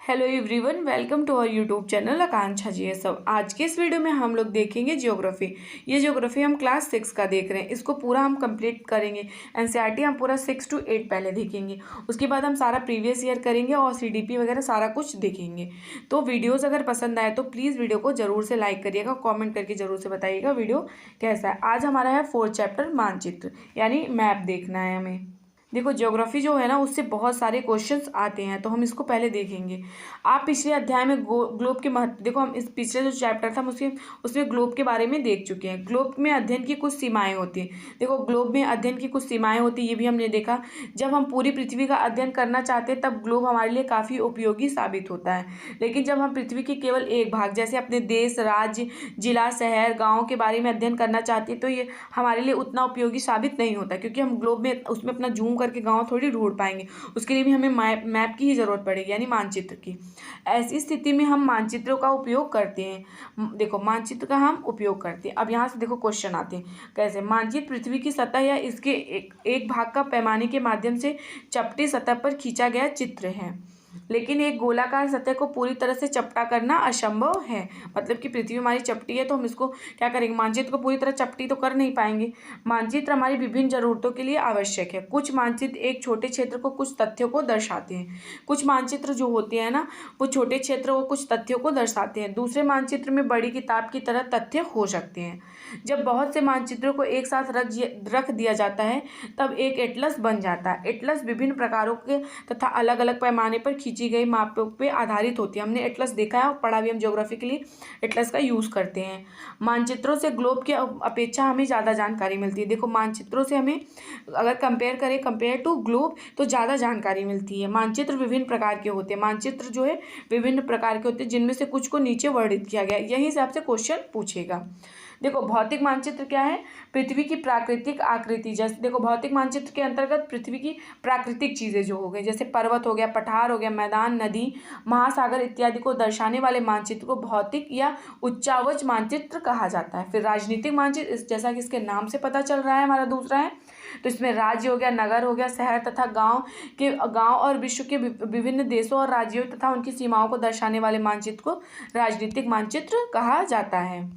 Hello everyone, welcome to our YouTube channel Akanksha ji सब। आज के इस वीडियो में हम लोग देखेंगे ज्योग्राफी। ये ज्योग्राफी हम क्लास 6 का देख रहे हैं। इसको पूरा हम कंप्लीट करेंगे। एनसीईआरटी हम पूरा 6 to 8 पहले देखेंगे, उसके बाद हम सारा प्रीवियस ईयर करेंगे और सीडीपी वगैरह सारा कुछ देखेंगे। तो वीडियोज़ अगर पसंद आए तो प्लीज़ वीडियो को ज़रूर से लाइक करिएगा, कॉमेंट करके ज़रूर से बताइएगा वीडियो कैसा है। आज हमारा है 4th चैप्टर मानचित्र, यानी मैप देखना है हमें। देखो, ज्योग्राफी जो है ना, उससे बहुत सारे क्वेश्चंस आते हैं, तो हम इसको पहले देखेंगे। आप पिछले अध्याय में ग्लोब के महत्व, देखो हम इस पिछले जो चैप्टर था उसमें ग्लोब के बारे में देख चुके हैं। ग्लोब में अध्ययन की कुछ सीमाएं होती हैं। देखो, ग्लोब में अध्ययन की कुछ सीमाएं होती हैं, ये भी हमने देखा। जब हम पूरी पृथ्वी का अध्ययन करना चाहते हैं तब ग्लोब हमारे लिए काफ़ी उपयोगी साबित होता है। लेकिन जब हम पृथ्वी के केवल एक भाग, जैसे अपने देश, राज्य, जिला, शहर, गाँव के बारे में अध्ययन करना चाहते हैं, तो ये हमारे लिए उतना उपयोगी साबित नहीं होता, क्योंकि हम ग्लोब में उसमें अपना जूम करके गांव थोड़ी ढूंढ पाएंगे। उसके लिए भी हमें मैप की ही ज़रूरत पड़ेगी, यानी मानचित्र की। ऐसी स्थिति में हम मानचित्रों का उपयोग करते हैं। देखो, मानचित्र का हम उपयोग करते हैं। अब यहाँ से देखो क्वेश्चन आते हैं कैसे। मानचित्र पृथ्वी की सतह या इसके एक भाग का पैमाने के माध्यम से चपटी सतह पर खींचा गया चित्र है, लेकिन एक गोलाकार सतह को पूरी तरह से चपटा करना असंभव है। मतलब कि पृथ्वी हमारी चपटी है, तो हम इसको क्या करेंगे, मानचित्र को पूरी तरह चपटी तो कर नहीं पाएंगे। मानचित्र हमारी विभिन्न जरूरतों के लिए आवश्यक है। कुछ मानचित्र एक छोटे क्षेत्र को कुछ तथ्यों को दर्शाते हैं। कुछ मानचित्र जो होते हैं ना, वो छोटे क्षेत्र को कुछ तथ्यों को दर्शाते हैं। दूसरे मानचित्र में बड़ी किताब की तरह तथ्य हो सकते हैं। जब बहुत से मानचित्रों को एक साथ रख दिया जाता है तब एक एटलस बन जाता है। एटलस विभिन्न प्रकारों के तथा अलग अलग पैमाने पर खींची गई मापों पे आधारित होती है। हमने एटलस देखा है और पढ़ा भी। हम ज्योग्राफी के लिए एटलस का यूज़ करते हैं। मानचित्रों से ग्लोब की अपेक्षा हमें ज़्यादा जानकारी मिलती है। देखो, मानचित्रों से हमें अगर कंपेयर टू ग्लोब तो ज़्यादा जानकारी मिलती है। मानचित्र विभिन्न प्रकार के होते हैं। मानचित्र जो है विभिन्न प्रकार के होते हैं, जिनमें से कुछ को नीचे वर्णित किया गया। यहीं से आपसे क्वेश्चन पूछेगा। देखो, भौतिक मानचित्र क्या है? पृथ्वी की प्राकृतिक आकृति। जैसे देखो, भौतिक मानचित्र के अंतर्गत पृथ्वी की प्राकृतिक चीज़ें जो हो गई, जैसे पर्वत हो गया, पठार हो गया, मैदान, नदी, महासागर इत्यादि को दर्शाने वाले मानचित्र को भौतिक या उच्चावच मानचित्र कहा जाता है। फिर राजनीतिक मानचित्र, जैसा कि इसके नाम से पता चल रहा है, हमारा दूसरा है। तो इसमें राज्य हो गया, नगर हो गया, शहर तथा गांव और विश्व के विभिन्न देशों और राज्यों तथा उनकी सीमाओं को दर्शाने वाले मानचित्र को राजनीतिक मानचित्र कहा जाता है।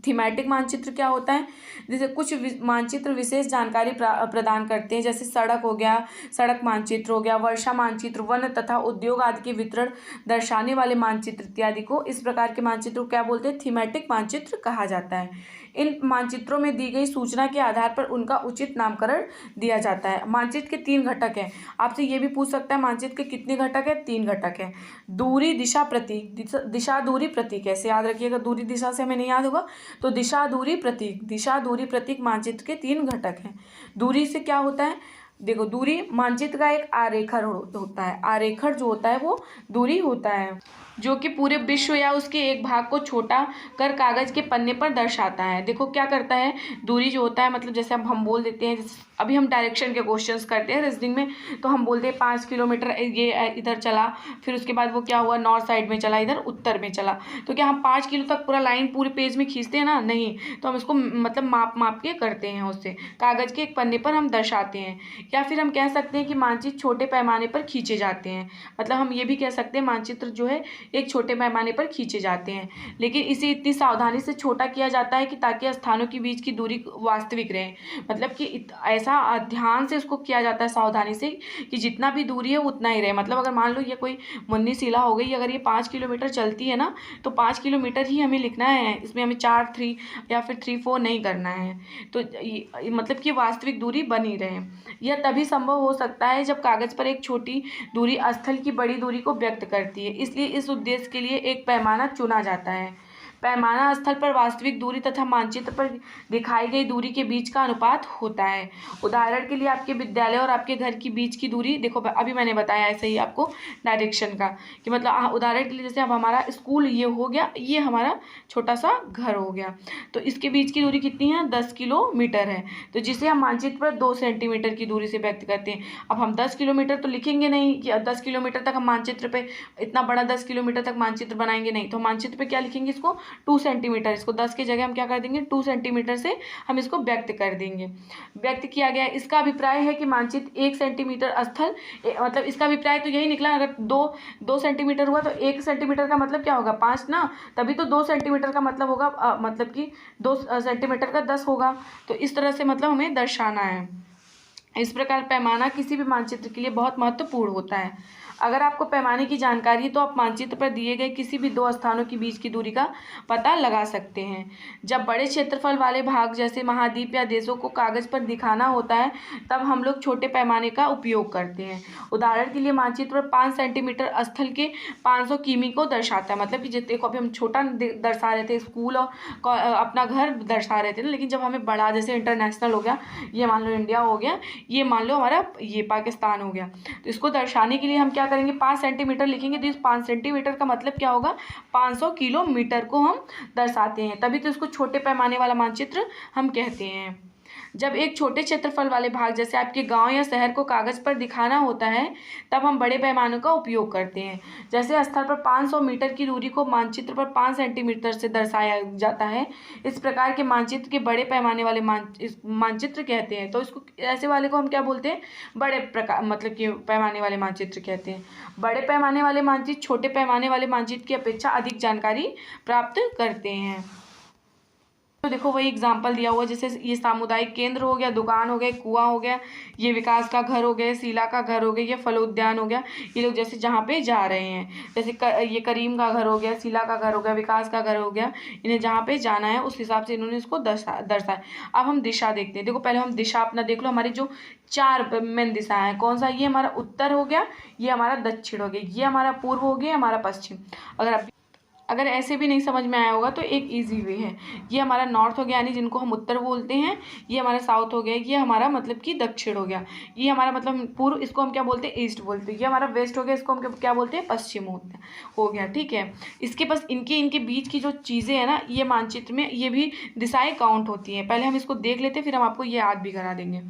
थीमेटिक मानचित्र क्या होता है? जैसे कुछ मानचित्र विशेष जानकारी प्रदान करते हैं, जैसे सड़क हो गया, सड़क मानचित्र हो गया, वर्षा मानचित्र, वन तथा उद्योग आदि के वितरण दर्शाने वाले मानचित्र इत्यादि को, इस प्रकार के मानचित्र को क्या बोलते हैं? थीमेटिक मानचित्र कहा जाता है। इन मानचित्रों में दी गई सूचना के आधार पर उनका उचित नामकरण दिया जाता है। मानचित्र के 3 घटक हैं। आपसे ये भी पूछ सकता है, मानचित्र के कितने घटक है? 3 घटक है। दूरी, दिशा, प्रतीक। दिशा, दूरी, प्रतीक। ऐसे याद रखिएगा, दूरी दिशा से हमें नहीं याद होगा, तो दिशा, दूरी, प्रतीक। दिशा, दूरी, प्रतीक मानचित्र के 3 घटक हैं। दूरी से क्या होता है? देखो, दूरी मानचित्र का एक आरेखण होता है। आरेखण जो होता है वो दूरी होता है, जो कि पूरे विश्व या उसके एक भाग को छोटा कर कागज के पन्ने पर दर्शाता है। देखो क्या करता है, दूरी जो होता है, मतलब जैसे अब हम बोल देते हैं, अभी हम डायरेक्शन के क्वेश्चंस करते हैं रीजनिंग में, तो हम बोलते हैं 5 किलोमीटर ये इधर चला, फिर उसके बाद वो क्या हुआ, नॉर्थ साइड में चला, इधर उत्तर में चला। तो क्या हम 5 किलो तक पूरा लाइन पूरे पेज में खींचते हैं ना? नहीं। तो हम इसको मतलब माप के करते हैं, उससे कागज के एक पन्ने पर हम दर्शाते हैं। या फिर हम कह सकते हैं कि मानचित्र छोटे पैमाने पर खींचे जाते हैं। मतलब हम ये भी कह सकते हैं मानचित्र जो है एक छोटे पैमाने पर खींचे जाते हैं, लेकिन इसे इतनी सावधानी से छोटा किया जाता है कि ताकि स्थानों के बीच की दूरी वास्तविक रहे। मतलब कि ऐसा ध्यान से उसको किया जाता है, सावधानी से, कि जितना भी दूरी है उतना ही रहे। मतलब अगर मान लो ये कोई मुन्नी शिला हो गई, अगर ये 5 किलोमीटर चलती है ना, तो 5 किलोमीटर ही हमें लिखना है। इसमें हमें 4, 3 या फिर 3, 4 नहीं करना है। तो मतलब कि वास्तविक दूरी बनी रहे। यह तभी संभव हो सकता है जब कागज पर एक छोटी दूरी स्थल की बड़ी दूरी को व्यक्त करती है। इसलिए इस उद्देश्य के लिए एक पैमाना चुना जाता है। पैमाना स्थल पर वास्तविक दूरी तथा मानचित्र पर दिखाई गई दूरी के बीच का अनुपात होता है। उदाहरण के लिए आपके विद्यालय और आपके घर के बीच की दूरी, देखो अभी मैंने बताया ऐसे ही आपको डायरेक्शन का, कि मतलब उदाहरण के लिए जैसे अब हमारा स्कूल ये हो गया, ये हमारा छोटा सा घर हो गया, तो इसके बीच की दूरी कितनी है? 10 किलोमीटर है। तो जिसे हम मानचित्र पर 2 सेंटीमीटर की दूरी से व्यक्त करते हैं। अब हम 10 किलोमीटर तो लिखेंगे नहीं कि 10 किलोमीटर तक हम मानचित्र पे इतना बड़ा 10 किलोमीटर तक मानचित्र बनाएंगे, नहीं। तो मानचित्र पे क्या लिखेंगे? इसको 2 सेंटीमीटर, इसको 10 की जगह हम क्या कर देंगे 2 सेंटीमीटर से हम इसको व्यक्त कर देंगे। व्यक्त किया गया। इसका अभिप्राय है कि मानचित्र 1 सेंटीमीटर स्थल, मतलब इसका अभिप्राय तो यही निकला, अगर 2 सेंटीमीटर हुआ तो 1 सेंटीमीटर का मतलब क्या होगा 5 ना, तभी तो 2 सेंटीमीटर का मतलब होगा मतलब कि 2 सेंटीमीटर का 10 होगा। तो इस तरह से मतलब हमें दर्शाना है। इस प्रकार पैमाना किसी भी मानचित्र के लिए बहुत महत्वपूर्ण होता है। अगर आपको पैमाने की जानकारी है तो आप मानचित्र पर दिए गए किसी भी दो स्थानों के बीच की दूरी का पता लगा सकते हैं। जब बड़े क्षेत्रफल वाले भाग जैसे महाद्वीप या देशों को कागज पर दिखाना होता है तब हम लोग छोटे पैमाने का उपयोग करते हैं। उदाहरण के लिए मानचित्र पर 5 सेंटीमीटर स्थल के 500 किमी को दर्शाता है। मतलब कि देखो अभी हम छोटा दर्शा रहे थे, स्कूल और अपना घर दर्शा रहे थे ना, लेकिन जब हमें बड़ा जैसे इंटरनेशनल हो गया, ये मान लो इंडिया हो गया, ये मान लो हमारा ये पाकिस्तान हो गया, तो इसको दर्शाने के लिए हम क्या करेंगे 5 सेंटीमीटर लिखेंगे। तो इस 5 सेंटीमीटर का मतलब क्या होगा 500 किलोमीटर को हम दर्शाते हैं, तभी तो इसको छोटे पैमाने वाला मानचित्र हम कहते हैं। जब एक छोटे क्षेत्रफल वाले भाग जैसे आपके गांव या शहर को कागज पर दिखाना होता है तब हम बड़े पैमाने का उपयोग करते हैं। जैसे स्थल पर 500 मीटर की दूरी को मानचित्र पर 5 सेंटीमीटर से दर्शाया जाता है, इस प्रकार के मानचित्र के बड़े पैमाने वाले मानचित्र कहते हैं। तो इसको ऐसे वाले को हम क्या बोलते हैं बड़े प्रकार मतलब कि पैमाने वाले मानचित्र कहते हैं। बड़े पैमाने वाले मानचित्र छोटे पैमाने वाले मानचित्र की अपेक्षा अधिक जानकारी प्राप्त करते हैं। तो देखो वही एग्जाम्पल दिया हुआ, जैसे ये सामुदायिक केंद्र हो गया, दुकान हो गया, कुआं हो गया, ये विकास का घर हो गया, शीला का घर हो गया, ये फलोद्यान हो गया। ये लोग जैसे जहाँ पे जा रहे हैं, जैसे ये करीम का घर हो गया, शीला का घर हो गया, विकास का घर हो गया, इन्हें जहाँ पे जाना है उस हिसाब से इन्होंने इसको दर्शाया। अब हम दिशा देखते हैं। देखो पहले हम दिशा अपना देख लो, हमारी जो 4 मेन दिशा है कौन सा, ये हमारा उत्तर हो गया, ये हमारा दक्षिण हो गया, ये हमारा पूर्व हो गया, हमारा पश्चिम। अगर ऐसे भी नहीं समझ में आया होगा तो एक इजी वे है, ये हमारा नॉर्थ हो गया यानी जिनको हम उत्तर बोलते हैं, ये हमारा साउथ हो गया, ये हमारा मतलब कि दक्षिण हो गया, ये हमारा मतलब पूर्व, इसको हम क्या बोलते हैं ईस्ट बोलते हैं, ये हमारा वेस्ट हो गया, इसको हम क्या बोलते हैं पश्चिम हो गया। ठीक है, इसके पास इनके बीच की जो चीज़ें हैं ना, ये मानचित्र में ये भी दिशाएं काउंट होती हैं। पहले हम इसको देख लेते हैं फिर हम आपको ये याद भी करा देंगे।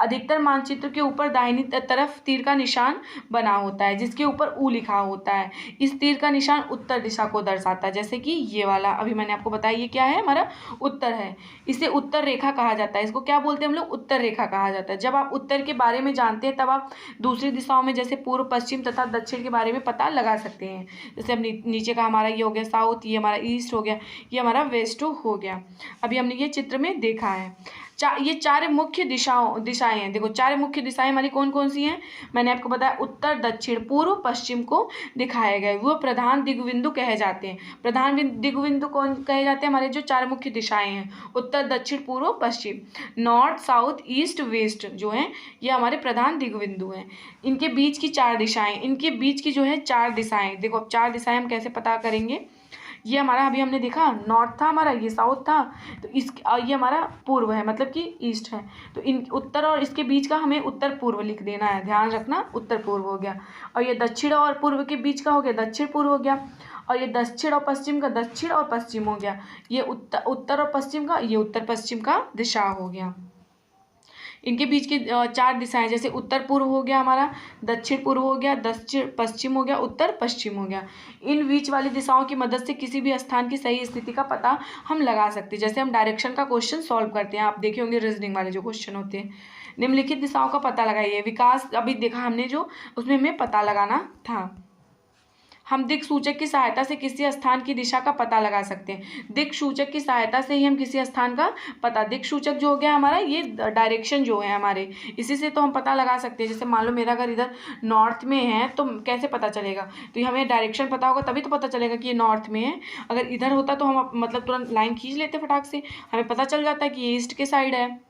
अधिकतर मानचित्र के ऊपर दाहिनी तरफ तीर का निशान बना होता है जिसके ऊपर ऊ लिखा होता है। इस तीर का निशान उत्तर दिशा को दर्शाता है, जैसे कि ये वाला अभी मैंने आपको बताया, ये क्या है हमारा उत्तर है, इसे उत्तर रेखा कहा जाता है। इसको क्या बोलते हैं हम लोग उत्तर रेखा कहा जाता है। जब आप उत्तर के बारे में जानते हैं तब आप दूसरी दिशाओं में जैसे पूर्व पश्चिम तथा दक्षिण के बारे में पता लगा सकते हैं। जैसे अब नीचे का हमारा ये हो गया साउथ, ये हमारा ईस्ट हो गया, ये हमारा वेस्ट हो गया। अभी हमने ये चित्र में देखा है। ये 4 मुख्य दिशाएं हैं। देखो 4 मुख्य दिशाएं हमारी कौन कौन सी हैं, मैंने आपको बताया उत्तर दक्षिण पूर्व पश्चिम को दिखाया गया है, वो प्रधान दिग्बिंदु कहे जाते हैं। प्रधान दिग्बिंदु कौन कहे जाते हैं, हमारे जो 4 मुख्य दिशाएं हैं उत्तर दक्षिण पूर्व पश्चिम, नॉर्थ साउथ ईस्ट वेस्ट जो हैं ये हमारे प्रधान दिग्बिंदु हैं। इनके बीच की 4 दिशाएं, इनके बीच की जो है 4 दिशाएं, देखो अब 4 दिशाएं हम कैसे पता करेंगे। ये हमारा अभी हमने देखा नॉर्थ था हमारा, ये साउथ था, तो ये हमारा पूर्व है मतलब कि ईस्ट है। तो इन उत्तर और इसके बीच का हमें उत्तर पूर्व लिख देना है, ध्यान रखना उत्तर पूर्व हो गया। और ये दक्षिण और पूर्व के बीच का हो गया दक्षिण पूर्व हो गया। और ये दक्षिण और पश्चिम का दक्षिण और पश्चिम हो गया। ये उत्तर और पश्चिम का ये उत्तर पश्चिम का दिशा हो गया। इनके बीच की 4 दिशाएं जैसे उत्तर पूर्व हो गया हमारा, दक्षिण पूर्व हो गया, दक्षिण पश्चिम हो गया, उत्तर पश्चिम हो गया। इन बीच वाली दिशाओं की मदद से किसी भी स्थान की सही स्थिति का पता हम लगा सकते हैं। जैसे हम डायरेक्शन का क्वेश्चन सॉल्व करते हैं, आप देखे होंगे रीजनिंग वाले जो क्वेश्चन होते हैं, निम्नलिखित दिशाओं का पता लगाइए। विकास अभी देखा हमने जो, उसमें हमें पता लगाना था। हम दिक सूचक की सहायता से किसी स्थान की दिशा का पता लगा सकते हैं। दिक सूचक की सहायता से ही हम किसी स्थान का पता, दिक सूचक जो हो गया हमारा ये डायरेक्शन जो है हमारे, इसी से तो हम पता लगा सकते हैं। जैसे मान लो मेरा घर इधर नॉर्थ में है तो कैसे पता चलेगा, तो हमें डायरेक्शन पता होगा तभी तो पता चलेगा कि ये नॉर्थ में है। अगर इधर होता तो हम मतलब तुरंत लाइन खींच लेते फटाक से, हमें पता चल जाता है कि ये ईस्ट के साइड है।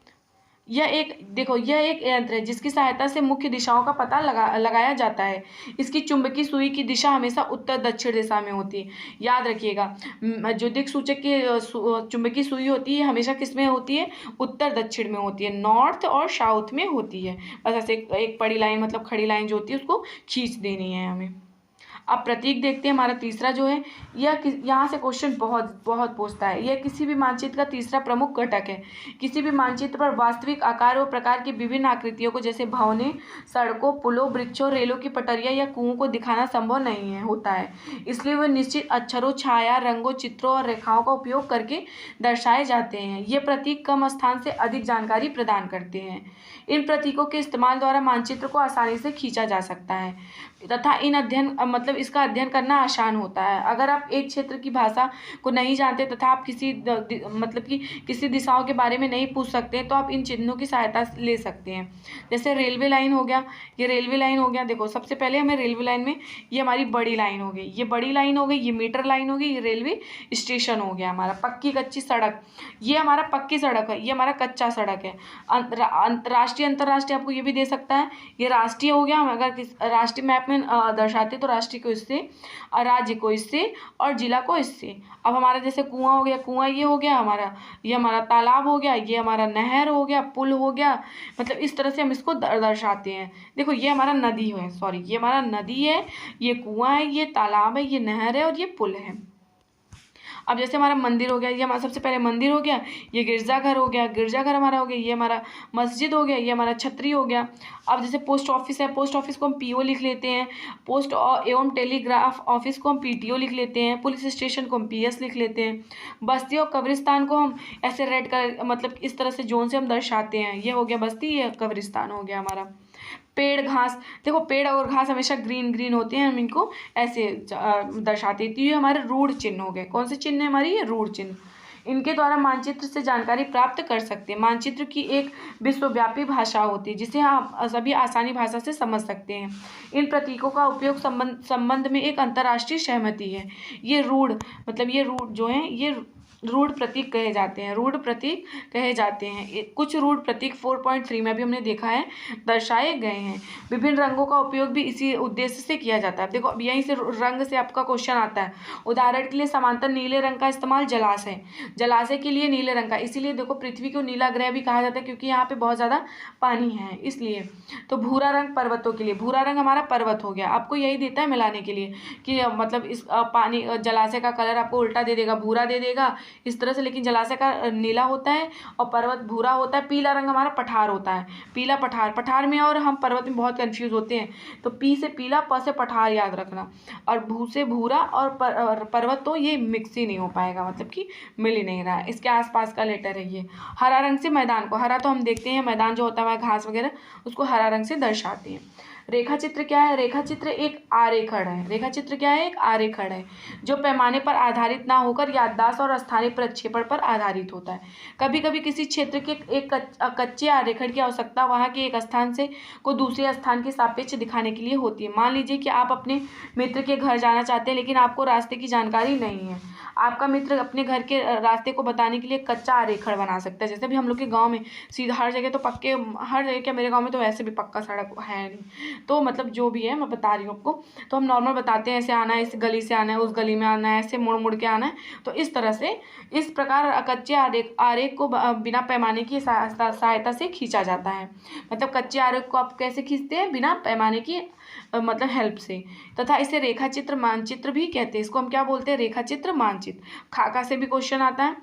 यह एक यंत्र है जिसकी सहायता से मुख्य दिशाओं का पता लगाया जाता है। इसकी चुंबकीय सुई की दिशा हमेशा उत्तर दक्षिण दिशा में होती है। याद रखिएगा, जो दिक सूचक की चुंबकीय सुई होती है हमेशा किस में होती है, उत्तर दक्षिण में होती है, नॉर्थ और साउथ में होती है। बस ऐसे एक पड़ी लाइन मतलब खड़ी लाइन जो होती है उसको खींच देनी है हमें। अब प्रतीक देखते हैं। हमारा तीसरा जो है, यह यहाँ से क्वेश्चन बहुत बहुत पूछता है। यह किसी भी मानचित्र का तीसरा प्रमुख घटक है। किसी भी मानचित्र पर वास्तविक आकार और प्रकार की विभिन्न आकृतियों को, जैसे भवनें, सड़कों, पुलों, वृक्षों, रेलों की पटरियां या कुओं को दिखाना संभव नहीं है होता है। इसलिए वे निश्चित अक्षरों, छाया, रंगों, चित्रों और रेखाओं का उपयोग करके दर्शाए जाते हैं। ये प्रतीक कम स्थान से अधिक जानकारी प्रदान करते हैं। इन प्रतीकों के इस्तेमाल द्वारा मानचित्र को आसानी से खींचा जा सकता है तथा इन अध्ययन मतलब इसका अध्ययन करना आसान होता है। अगर आप एक क्षेत्र की भाषा को नहीं जानते तथा आप मतलब कि किसी दिशाओं के बारे में नहीं पूछ सकते, तो आप इन चिन्हों की सहायता ले सकते हैं। जैसे रेलवे लाइन हो गया, ये रेलवे लाइन हो गया। देखो सबसे पहले हमें रेलवे लाइन में, ये हमारी बड़ी लाइन हो गई, ये बड़ी लाइन हो गई, ये मीटर लाइन हो गई, ये रेलवे स्टेशन हो गया हमारा। पक्की कच्ची सड़क, ये हमारा पक्की सड़क है, ये हमारा कच्चा सड़क है। राष्ट्रीय अंतर्राष्ट्रीय आपको ये भी दे सकता है। ये राष्ट्रीय हो गया, हम अगर राष्ट्रीय मैप में दर्शाते तो राष्ट्रीय को इससे, राज्य को इससे और जिला को इससे। अब हमारा जैसे कुआं हो गया, कुआं ये हो गया हमारा, ये हमारा तालाब हो गया, ये हमारा नहर हो गया, पुल हो गया। मतलब इस तरह से हम इसको दर्शाते हैं। देखो ये हमारा नदी है, सॉरी ये हमारा नदी है, ये कुआं है, ये तालाब है, ये नहर है और ये पुल है। अब जैसे हमारा मंदिर हो गया, ये हमारा सबसे पहले मंदिर हो गया, ये गिरजाघर हो गया, गिरजाघर हमारा हो गया, ये हमारा मस्जिद हो गया, ये हमारा छतरी हो गया। अब जैसे पोस्ट ऑफिस है, पोस्ट ऑफिस को हम पीओ लिख लेते हैं, पोस्ट एवं टेलीग्राफ ऑफिस को हम पीटीओ लिख लेते हैं, पुलिस स्टेशन को हम पीएस लिख लेते हैं। बस्ती और कब्रिस्तान को हम ऐसे रेड कलर मतलब इस तरह से जोन से हम दर्शाते हैं। ये हो गया बस्ती, ये कब्रिस्तान हो गया हमारा। पेड़ घास, देखो पेड़ और घास हमेशा ग्रीन ग्रीन होते हैं, हम इनको ऐसे दर्शाते हैं। तो ये हमारे रूढ़ चिन्ह हो गए। कौन से चिन्ह है हमारी? ये रूढ़ चिन्ह। इनके द्वारा मानचित्र से जानकारी प्राप्त कर सकते हैं। मानचित्र की एक विश्वव्यापी भाषा होती है जिसे आप सभी आसानी भाषा से समझ सकते हैं। इन प्रतीकों का उपयोग संबंध में एक अंतर्राष्ट्रीय सहमति है। ये रूढ़ मतलब ये रूढ़ जो है ये रूढ़ प्रतीक कहे जाते हैं, रूढ़ प्रतीक कहे जाते हैं। कुछ रूढ़ प्रतीक 4.3 में भी हमने देखा है दर्शाए गए हैं। विभिन्न रंगों का उपयोग भी इसी उद्देश्य से किया जाता है। देखो अब यहीं से रंग से आपका क्वेश्चन आता है। उदाहरण के लिए समांतर नीले रंग का इस्तेमाल जलाशय, जलाशय के लिए नीले रंग का, इसीलिए देखो पृथ्वी को नीला ग्रह भी कहा जाता है क्योंकि यहाँ पे बहुत ज़्यादा पानी है इसलिए। तो भूरा रंग पर्वतों के लिए, भूरा रंग हमारा पर्वत हो गया। आपको यही देता है मिलाने के लिए कि मतलब इस पानी जलाशय का कलर आपको उल्टा दे देगा, भूरा दे देगा इस तरह से, लेकिन जलाशय का नीला होता है और पर्वत भूरा होता है। पीला रंग हमारा पठार होता है, पीला पठार। पठार में और हम पर्वत में बहुत कंफ्यूज होते हैं, तो पी से पीला, प से पठार याद रखना, और भू से भूरा और पर्वत, तो ये मिक्स ही नहीं हो पाएगा, मतलब कि मिल ही नहीं रहा है। इसके आसपास का लेटर है ये। हरा रंग से मैदान को, हरा तो हम देखते हैं मैदान जो होता है घास वगैरह, उसको हरा रंग से दर्शाते हैं। रेखा चित्र क्या है? रेखा चित्र एक आरेखण है। रेखा चित्र क्या है? एक आरेखण है जो पैमाने पर आधारित ना होकर याददाश्त और स्थानीय प्रक्षेपण पर आधारित होता है। कभी कभी किसी क्षेत्र के एक कच्चे आरेखण की आवश्यकता वहाँ के एक स्थान से को दूसरे स्थान के सापेक्ष दिखाने के लिए होती है। मान लीजिए कि आप अपने मित्र के घर जाना चाहते हैं लेकिन आपको रास्ते की जानकारी नहीं है। आपका मित्र अपने घर के रास्ते को बताने के लिए कच्चा आरेखण बना सकता है। जैसे भी हम लोग के गांव में सीधा हर जगह तो पक्के, हर जगह क्या मेरे गांव में तो वैसे भी पक्का सड़क है नहीं, तो मतलब जो भी है मैं बता रही हूँ आपको, तो हम नॉर्मल बताते हैं ऐसे आना है, इस गली से आना है, उस गली में आना है, ऐसे मुड़ मुड़ के आना है। तो इस तरह से इस प्रकार कच्चे आरेख को बिना पैमाने की सहायता से खींचा जाता है। मतलब कच्चे आरेख को आप कैसे खींचते हैं? बिना पैमाने की मतलब हेल्प से। तथा इसे रेखा चित्र मानचित्र भी कहते हैं। इसको हम क्या बोलते हैं? रेखा चित्र मानचित्र। खाका से भी क्वेश्चन आता है।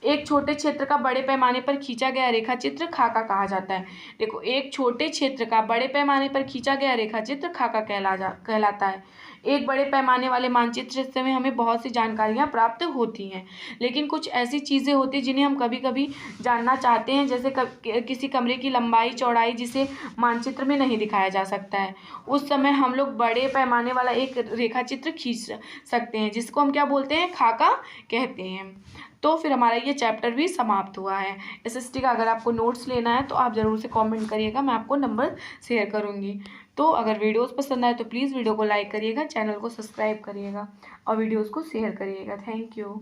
एक छोटे क्षेत्र का बड़े पैमाने पर खींचा गया रेखा चित्र खाका कहा जाता है। देखो एक छोटे क्षेत्र का बड़े पैमाने पर खींचा गया रेखा चित्र खाका कहलाता है। एक बड़े पैमाने वाले मानचित्र से में हमें बहुत सी जानकारियाँ प्राप्त होती हैं, लेकिन कुछ ऐसी चीज़ें होती हैं जिन्हें हम कभी कभी जानना चाहते हैं, जैसे किसी कमरे की लंबाई चौड़ाई जिसे मानचित्र में नहीं दिखाया जा सकता है। उस समय हम लोग बड़े पैमाने वाला एक रेखा चित्र खींच सकते हैं, जिसको हम क्या बोलते हैं? खाका कहते हैं। तो फिर हमारा ये चैप्टर भी समाप्त हुआ है। एसएसटी का अगर आपको नोट्स लेना है तो आप ज़रूर से कमेंट करिएगा, मैं आपको नंबर शेयर करूँगी। तो अगर वीडियोस पसंद आए तो प्लीज़ वीडियो को लाइक करिएगा, चैनल को सब्सक्राइब करिएगा और वीडियोस को शेयर करिएगा। Thank you.